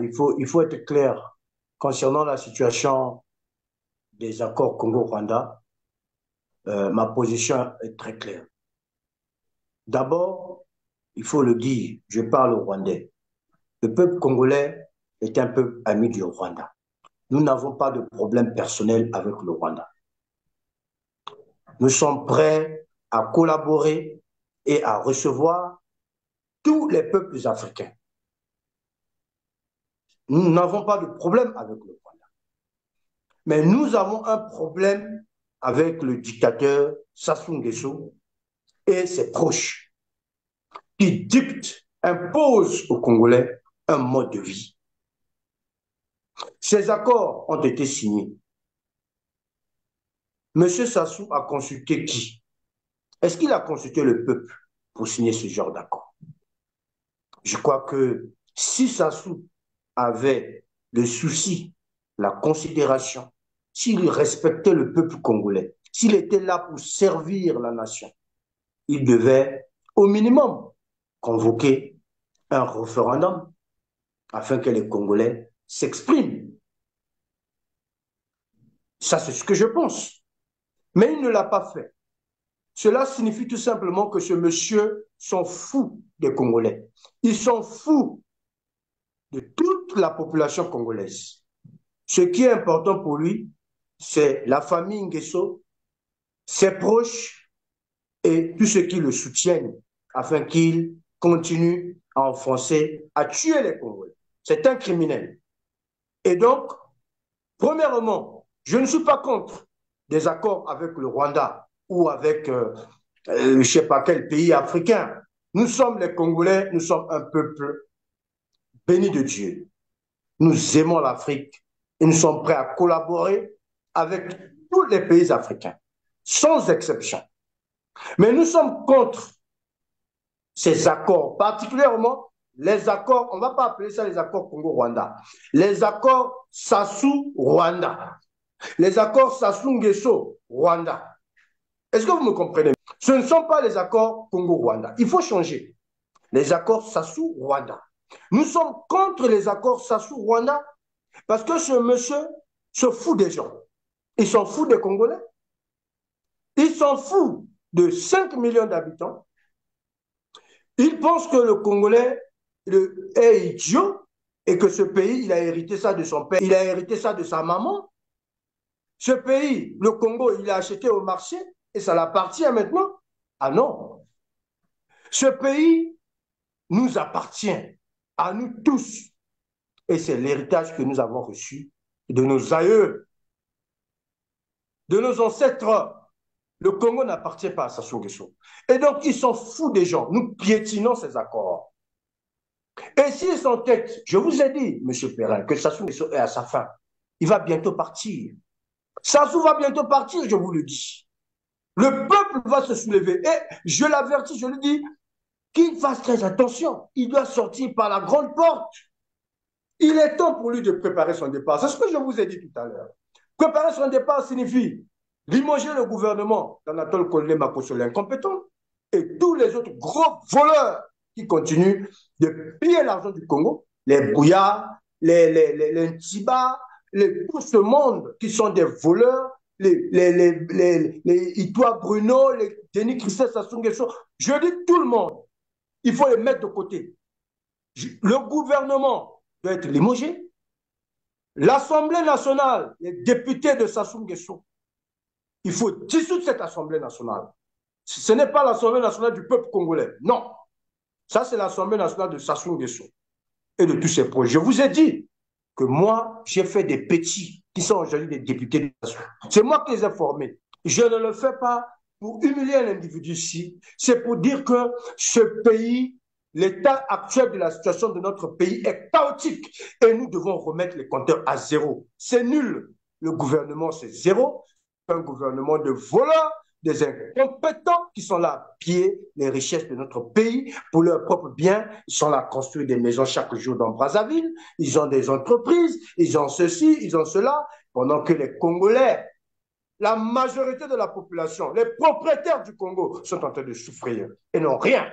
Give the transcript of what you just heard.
Il faut être clair concernant la situation des accords Congo-Rwanda. Ma position est très claire. D'abord, il faut le dire, je parle au Rwandais. Le peuple congolais est un peuple ami du Rwanda. Nous n'avons pas de problème personnel avec le Rwanda. Nous sommes prêts à collaborer et à recevoir tous les peuples africains. Nous n'avons pas de problème avec le Rwanda. Mais nous avons un problème avec le dictateur Sassou Nguesso et ses proches qui dictent, imposent aux Congolais un mode de vie. Ces accords ont été signés. M. Sassou a consulté qui? Est-ce qu'il a consulté le peuple pour signer ce genre d'accord? Je crois que si Sassou avait le souci, la considération, s'il respectait le peuple congolais, s'il était là pour servir la nation, il devait au minimum convoquer un référendum afin que les Congolais s'expriment. Ça, c'est ce que je pense. Mais il ne l'a pas fait. Cela signifie tout simplement que ce monsieur s'en fout des Congolais. Il s'en fout de toute la population congolaise. Ce qui est important pour lui, c'est la famille Nguesso, ses proches et tous ceux qui le soutiennent afin qu'il continue à enfoncer, à tuer les Congolais. C'est un criminel. Et donc, premièrement, je ne suis pas contre des accords avec le Rwanda ou avec je ne sais pas quel pays africain. Nous sommes les Congolais, nous sommes un peuple béni de Dieu. Nous aimons l'Afrique et nous sommes prêts à collaborer avec tous les pays africains, sans exception. Mais nous sommes contre ces accords, particulièrement les accords, on ne va pas appeler ça les accords Congo-Rwanda, les accords Sassou-Rwanda, les accords Sassou-Nguesso-Rwanda. Est-ce que vous me comprenez? Ce ne sont pas les accords Congo-Rwanda. Il faut changer. Les accords Sassou-Rwanda. Nous sommes contre les accords Sassou-Rwanda parce que ce monsieur se fout des gens. Il s'en fout des Congolais. Il s'en fout de 5 millions d'habitants. Il pense que le Congolais est idiot et que ce pays, il a hérité ça de son père, il a hérité ça de sa maman. Ce pays, le Congo, il l'a acheté au marché et ça l'appartient maintenant. Ah non. Ce pays nous appartient à nous tous. Et c'est l'héritage que nous avons reçu de nos aïeux, de nos ancêtres. Le Congo n'appartient pas à Sassou Nguesso. Et donc, ils s'en foutent des gens. Nous piétinons ces accords. Et s'ils s'entêtent, je vous ai dit, M. Perrin, que Sassou Nguesso est à sa fin. Il va bientôt partir. Sassou va bientôt partir, je vous le dis. Le peuple va se soulever. Et je l'avertis, je lui dis, qu'il fasse très attention. Il doit sortir par la grande porte. Il est temps pour lui de préparer son départ. C'est ce que je vous ai dit tout à l'heure. Préparer son départ signifie limoger le gouvernement d'Anatole Collet Makosso, l'incompétent, et tous les autres gros voleurs qui continuent de piller l'argent du Congo, les Bouillards, les Ntiba, tout ce monde qui sont des voleurs, les Itoa Bruno, les Denis Christophe Sassou Nguesso. Je dis tout le monde, il faut les mettre de côté. Le gouvernement doit être limogé. L'Assemblée nationale, les députés de Sassou Nguesso, il faut dissoudre cette Assemblée nationale. Ce n'est pas l'Assemblée nationale du peuple congolais. Non. Ça, c'est l'Assemblée nationale de Sassou Nguesso et de tous ses projets. Je vous ai dit que moi, j'ai fait des petits qui sont aujourd'hui des députés de Sassou. C'est moi qui les ai formés. Je ne le fais pas pour humilier un individu ici. C'est pour dire que ce pays, l'état actuel de la situation de notre pays est chaotique et nous devons remettre les compteurs à zéro. C'est nul. Le gouvernement, c'est zéro. Un gouvernement de voleurs, des incompétents qui sont là à piller les richesses de notre pays pour leur propre bien. Ils sont là à construire des maisons chaque jour dans Brazzaville. Ils ont des entreprises, ils ont ceci, ils ont cela, pendant que les Congolais, la majorité de la population, les propriétaires du Congo sont en train de souffrir et n'ont rien.